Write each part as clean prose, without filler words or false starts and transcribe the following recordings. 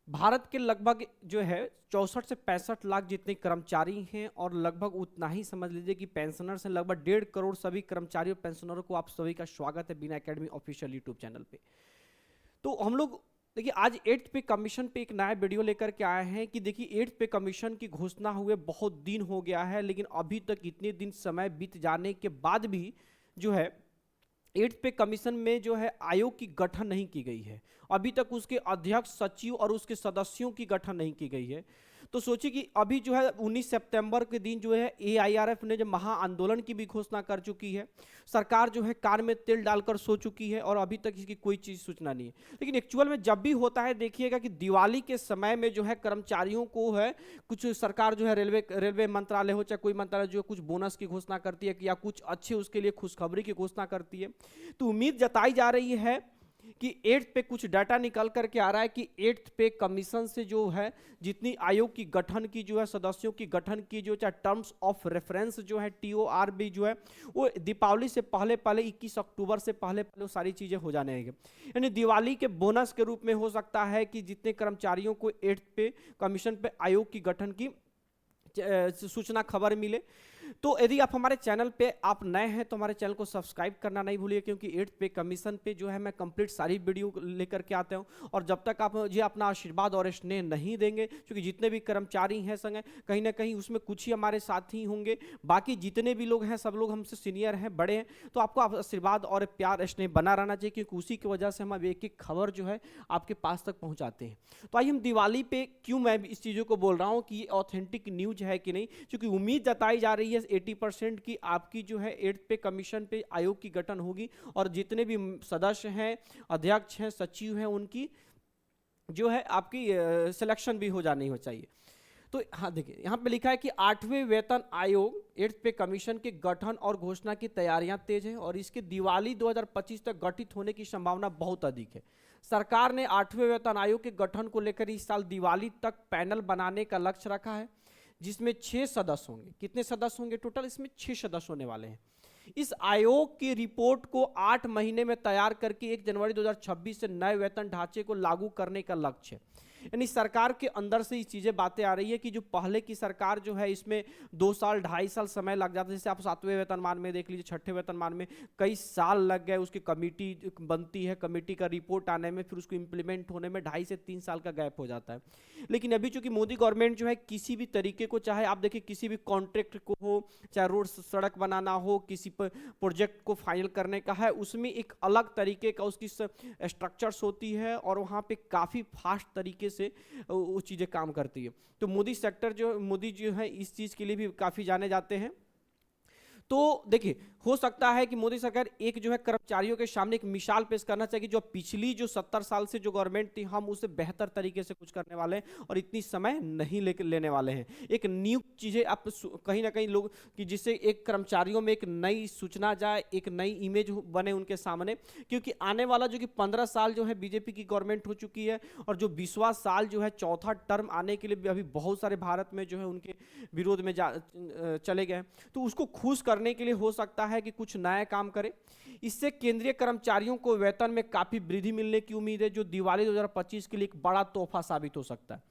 भारत के लगभग जो है 64 से 65 लाख जितने कर्मचारी हैं और लगभग उतना ही समझ लीजिए कि पेंशनर्स हैं। लगभग 1.5 करोड़ सभी कर्मचारियों पेंशनरों को आप सभी का स्वागत है बिना एकेडमी ऑफिशियल यूट्यूब चैनल पे। तो हम लोग देखिए आज 8th पे कमीशन पे एक नया वीडियो लेकर के आए हैं कि देखिए 8th पे कमीशन की घोषणा हुए बहुत दिन हो गया है, लेकिन अभी तक इतने दिन समय बीत जाने के बाद भी जो है 8th पे कमीशन में जो है आयोग की गठन नहीं की गई है। अभी तक उसके अध्यक्ष, सचिव और उसके सदस्यों की गठन नहीं की गई है। तो सोचिए कि अभी जो है 19 सितंबर के दिन जो है एआईआरएफ ने जो महा आंदोलन की भी घोषणा कर चुकी है। सरकार जो है कान में तेल डालकर सो चुकी है और अभी तक इसकी कोई चीज सूचना नहीं है। लेकिन एक्चुअल में जब भी होता है देखिएगा कि दिवाली के समय में जो है कर्मचारियों को है कुछ सरकार जो है रेलवे मंत्रालय हो चाहे कोई मंत्रालय जो है कुछ बोनस की घोषणा करती है या कुछ अच्छे उसके लिए खुशखबरी की घोषणा करती है। तो उम्मीद जताई जा रही है कि 8th पे कुछ डाटा निकल करके आ रहा है कि 8th पे कमीशन से जो है जितनी आयोग की गठन की जो है सदस्यों की गठन की जो चाहे टर्म्स ऑफ रेफरेंस जो है टीओआर भी जो है वो दीपावली से पहले पहले 21 अक्टूबर से पहले पहले वो सारी चीजें हो जाने हैं। यानी दिवाली के बोनस के रूप में हो सकता है कि जितने कर्मचारियों को 8th पे कमीशन पे आयोग की गठन की सूचना खबर मिले। तो यदि आप हमारे चैनल पे आप नए हैं तो हमारे चैनल को सब्सक्राइब करना नहीं भूलिए, क्योंकि 8th पे कमीशन पे जो है मैं कंप्लीट सारी वीडियो लेकर के आता हूं। और जब तक आप मुझे अपना आशीर्वाद और स्नेह नहीं देंगे, क्योंकि जितने भी कर्मचारी हैं संग कहीं ना कहीं उसमें कुछ ही हमारे साथी होंगे, बाकी जितने भी लोग हैं सब लोग हमसे सीनियर हैं, बड़े हैं। तो आपको आशीर्वाद और प्यार स्नेह बना रहना चाहिए, क्योंकि उसी की वजह से हम एक एक खबर जो है आपके पास तक पहुंचाते हैं। तो आइए हम दिवाली पे क्यों मैं इस चीज़ों को बोल रहा हूँ कि ये ऑथेंटिक न्यूज है कि नहीं, क्योंकि उम्मीद जताई जा रही है 80% की आपकी जो है 8th पे कमीशन पे आयोग की गठन होगी और जितने भी सदस्य हैं, अध्यक्ष हैं, सचिव हैं, उनकी जो है आपकी सिलेक्शन भी हो जानी हो चाहिए। तो हाँ देखिए यहाँ पे लिखा है कि 8वें वेतन आयोग 8th पे कमीशन के गठन और घोषणा की तैयारियां तेज है और इसके दिवाली 2025 तक गठित होने की संभावना बहुत अधिक है। सरकार ने 8वें वेतन आयोग के गठन को लेकर इस साल दिवाली तक पैनल बनाने का लक्ष्य रखा है, जिसमें 6 सदस्य होंगे। कितने सदस्य होंगे टोटल? इसमें 6 सदस्य होने वाले हैं। इस आयोग की रिपोर्ट को 8 महीने में तैयार करके 1 जनवरी 2026 से नए वेतन ढांचे को लागू करने का लक्ष्य है। यानी सरकार के अंदर से ये चीजें बातें आ रही है कि जो पहले की सरकार जो है इसमें 2 साल 2.5 साल समय लग जाता है। जैसे आप 7वें वेतनमान में देख लीजिए, 6ठे वेतनमान में कई साल लग गए, उसकी कमेटी बनती है, कमेटी का रिपोर्ट आने में, फिर उसको इम्प्लीमेंट होने में 2.5 से 3 साल का गैप हो जाता है। लेकिन अभी चूंकि मोदी गवर्नमेंट जो है किसी भी तरीके को, चाहे आप देखिए किसी भी कॉन्ट्रैक्ट को हो, चाहे रोड सड़क बनाना हो, किसी पर प्रोजेक्ट को फाइनल करने का है, उसमें एक अलग तरीके का उसकी स्ट्रक्चर्स होती है और वहाँ पे काफ़ी फास्ट तरीके से वो चीज़ें काम करती है। तो मोदी जो है इस चीज़ के लिए भी काफ़ी जाने जाते हैं। तो देखिए हो सकता है कि मोदी सरकार एक जो है कर्मचारियों के सामने एक मिसाल पेश करना चाहिए कि जो पिछली जो 70 साल से जो गवर्नमेंट थी हम उससे बेहतर तरीके से कुछ करने वाले हैं और इतनी समय नहीं लेने वाले हैं। एक न्यू चीजें आप कहीं ना कहीं लोग कि जिससे एक कर्मचारियों में एक नई सूचना जाए, एक नई इमेज बने उनके सामने, क्योंकि आने वाला जो कि 15 साल जो है बीजेपी की गवर्नमेंट हो चुकी है और जो 20वां साल जो है चौथा टर्म आने के लिए अभी बहुत सारे भारत में जो है उनके विरोध में चले गए। तो उसको खुश करने के लिए हो सकता है कि कुछ नया काम करे। इससे केंद्रीय कर्मचारियों को वेतन में काफी वृद्धि मिलने की उम्मीद है, जो दिवाली 2025 के लिए एक बड़ा तोहफा साबित हो सकता है।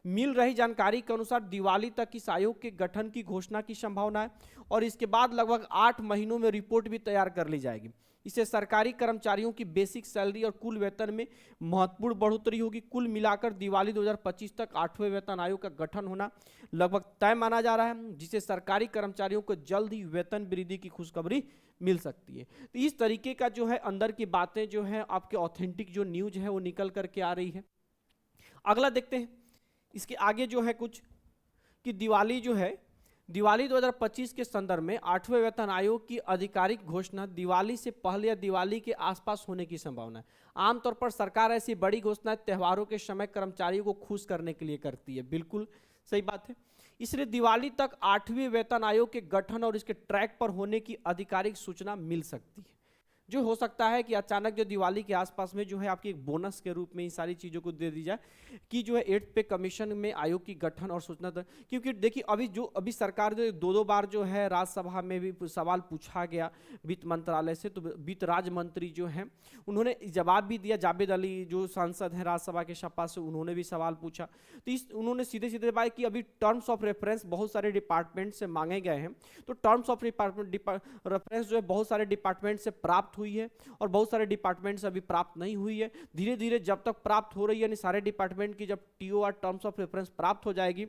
मिल रही जानकारी के अनुसार दिवाली तक इस आयोग के गठन की घोषणा की संभावना है और इसके बाद लगभग 8 महीनों में रिपोर्ट भी तैयार कर ली जाएगी। इससे सरकारी कर्मचारियों की बेसिक सैलरी और कुल वेतन में महत्वपूर्ण बढ़ोतरी होगी। कुल मिलाकर दिवाली 2025 तक 8वें वेतन आयोग का गठन होना लगभग तय माना जा रहा है, जिससे सरकारी कर्मचारियों को जल्द ही वेतन वृद्धि की खुशखबरी मिल सकती है। तो इस तरीके का जो है अंदर की बातें जो है आपके ऑथेंटिक जो न्यूज है वो निकल करके आ रही है। अगला देखते हैं इसके आगे जो है कुछ कि दिवाली 2025 के संदर्भ में 8वें वेतन आयोग की आधिकारिक घोषणा दिवाली से पहले या दिवाली के आसपास होने की संभावना है। आमतौर पर सरकार ऐसी बड़ी घोषणाएं त्योहारों के समय कर्मचारियों को खुश करने के लिए करती है। बिल्कुल सही बात है। इसलिए दिवाली तक 8वें वेतन आयोग के गठन और इसके ट्रैक पर होने की आधिकारिक सूचना मिल सकती है। जो हो सकता है कि अचानक जो दिवाली के आसपास में जो है आपकी एक बोनस के रूप में इन सारी चीज़ों को दे दी जाए कि जो है 8th पे कमीशन में आयोग की गठन और सूचना क्योंकि देखिए अभी सरकार जो दो बार जो है राज्यसभा में भी सवाल पूछा गया वित्त मंत्रालय से, तो वित्त राज्य मंत्री जो हैं उन्होंने जवाब भी दिया। जावेद अली जो सांसद हैं राज्यसभा के सपा से, उन्होंने भी सवाल पूछा, तो उन्होंने सीधे सीधे बात कि अभी टर्म्स ऑफ रेफरेंस बहुत सारे डिपार्टमेंट से मांगे गए हैं, तो टर्म्स ऑफ रेफरेंस जो है बहुत सारे डिपार्टमेंट से प्राप्त हुई है और बहुत सारे डिपार्टमेंट से अभी प्राप्त नहीं हुई है। धीरे धीरे जब तक प्राप्त हो रही है, यानी सारे डिपार्टमेंट की जब TOR टर्म्स ऑफ रेफरेंस प्राप्त हो जाएगी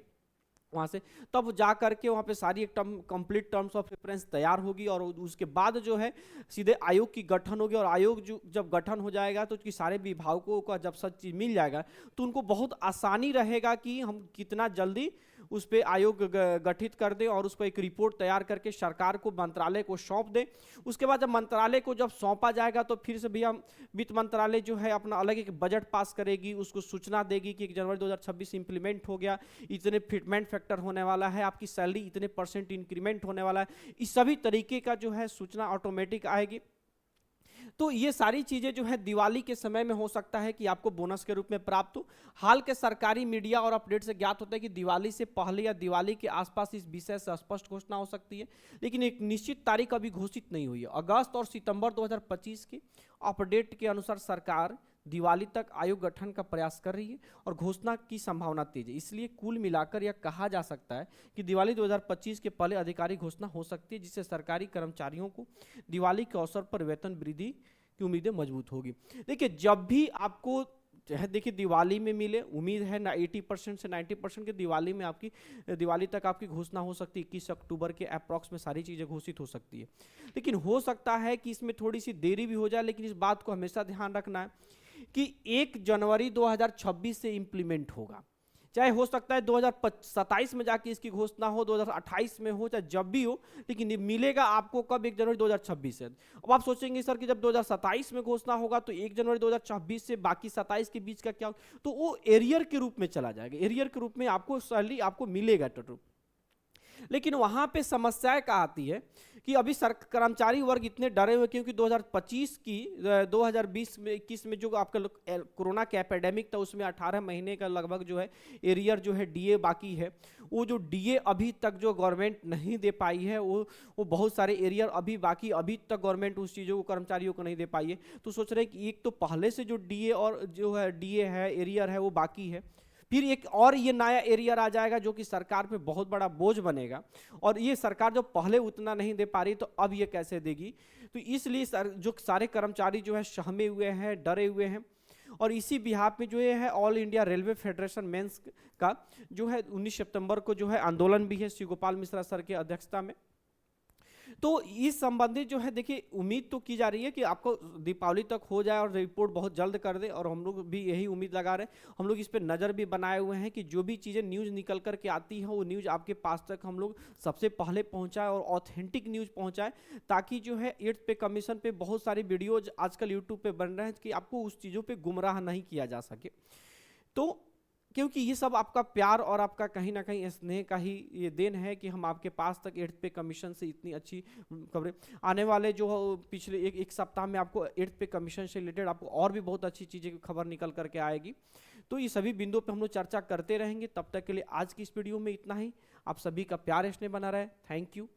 वहाँ से, तब जा करके वहाँ पे सारी एक कंप्लीट टर्म्स ऑफ रेफरेंस तैयार होगी और उसके बाद जो है सीधे आयोग की गठन होगी। और आयोग जो जब गठन हो जाएगा तो उसकी सारे विभागों का जब सब चीज़ मिल जाएगा तो उनको बहुत आसानी रहेगा कि हम कितना जल्दी उस पर आयोग गठित कर दें और उसको एक रिपोर्ट तैयार करके सरकार को, मंत्रालय को सौंप दें। उसके बाद जब मंत्रालय को जब सौंपा जाएगा तो फिर से भैया वित्त मंत्रालय जो है अपना अलग एक बजट पास करेगी, उसको सूचना देगी कि 1 जनवरी 2026 इंप्लीमेंट हो गया, इतने फिटमेंट फैक्टर होने वाला है, आपकी सैलरी इतने % इंक्रीमेंट होने वाला है। इस सभी तरीके का जो है सूचना ऑटोमेटिक आएगी। तो ये सारी चीजें जो है दिवाली के समय में हो सकता है कि आपको बोनस के रूप में प्राप्त हो। हाल के सरकारी मीडिया और अपडेट से ज्ञात होता है कि दिवाली से पहले या दिवाली के आसपास इस विषय से स्पष्ट घोषणा हो सकती है, लेकिन एक निश्चित तारीख अभी घोषित नहीं हुई है। अगस्त और सितंबर 2025 के अपडेट के अनुसार सरकार दिवाली तक आयोग गठन का प्रयास कर रही है और घोषणा की संभावना तेज है। इसलिए कुल मिलाकर यह कहा जा सकता है कि दिवाली 2025 के पहले आधिकारिक घोषणा हो सकती है, जिससे सरकारी कर्मचारियों को दिवाली के अवसर पर वेतन वृद्धि की उम्मीदें मजबूत होगी। देखिए, जब भी आपको देखिए दिवाली में मिले, उम्मीद है ना 80% से 90% के दिवाली में आपकी दिवाली तक आपकी घोषणा हो सकती है। 21 अक्टूबर के अप्रॉक्स में सारी चीज़ें घोषित हो सकती है, लेकिन हो सकता है कि इसमें थोड़ी सी देरी भी हो जाए। लेकिन इस बात को हमेशा ध्यान रखना है कि 1 जनवरी 2026 से इंप्लीमेंट होगा। चाहे हो सकता है 2027 में जाके इसकी घोषणा हो, 2028 में हो, चाहे जब भी हो, लेकिन ये मिलेगा आपको कब? 1 जनवरी 2026 से। अब आप सोचेंगे सर कि जब 2027 में घोषणा होगा तो 1 जनवरी 2026 से बाकी 27 के बीच का क्या? तो वो एरियर के रूप में चला जाएगा, एरियर के रूप में आपको सैलरी आपको मिलेगा टोटल। लेकिन वहां पे समस्या क्या आती है कि अभी कर्मचारी वर्ग इतने डरे हुए, क्योंकि 2025 की 2020-21 में जो आपका कोरोना के एपिडेमिक था उसमें 18 महीने का लगभग जो है एरियर जो है डीए बाकी है। वो जो डीए अभी तक जो गवर्नमेंट नहीं दे पाई है, वो बहुत सारे एरियर अभी बाकी, अभी तक गवर्नमेंट उस चीज़ों को कर्मचारियों को नहीं दे पाई है। तो सोच रहे हैं कि एक तो पहले से जो डीए और जो है डीए है, एरियर है, वो बाकी है, फिर एक और ये नया एरियर आ जाएगा जो कि सरकार पे बहुत बड़ा बोझ बनेगा। और ये सरकार जो पहले उतना नहीं दे पा रही तो अब ये कैसे देगी? तो इसलिए जो सारे कर्मचारी जो है सहमे हुए हैं, डरे हुए हैं। और इसी बिहाफ में जो है all India railway federation men's का जो है 19 सितंबर को जो है आंदोलन भी है शिव गोपाल मिश्रा सर की अध्यक्षता में। तो इस संबंधित जो है देखिए उम्मीद तो की जा रही है कि आपको दीपावली तक हो जाए और रिपोर्ट बहुत जल्द कर दे, और हम लोग भी यही उम्मीद लगा रहे हैं। हम लोग इस पर नज़र भी बनाए हुए हैं कि जो भी चीज़ें न्यूज़ निकल कर के आती हैं वो न्यूज़ आपके पास तक हम लोग सबसे पहले पहुंचाए और ऑथेंटिक न्यूज़ पहुंचाए, ताकि जो है 8th पे कमीशन पे बहुत सारी वीडियोज आजकल यूट्यूब पे बन रहे हैं कि आपको उस चीज़ों पर गुमराह नहीं किया जा सके। तो क्योंकि ये सब आपका प्यार और आपका कहीं ना कहीं स्नेह का ही ये देन है कि हम आपके पास तक 8th पे कमीशन से इतनी अच्छी खबरें आने वाले जो पिछले एक सप्ताह में आपको 8th पे कमीशन से रिलेटेड आपको और भी बहुत अच्छी चीज़ें की खबर निकल करके आएगी। तो ये सभी बिंदुओं पे हम लोग चर्चा करते रहेंगे। तब तक के लिए आज की इस वीडियो में इतना ही। आप सभी का प्यार स्नेह बना रहे। Thank you.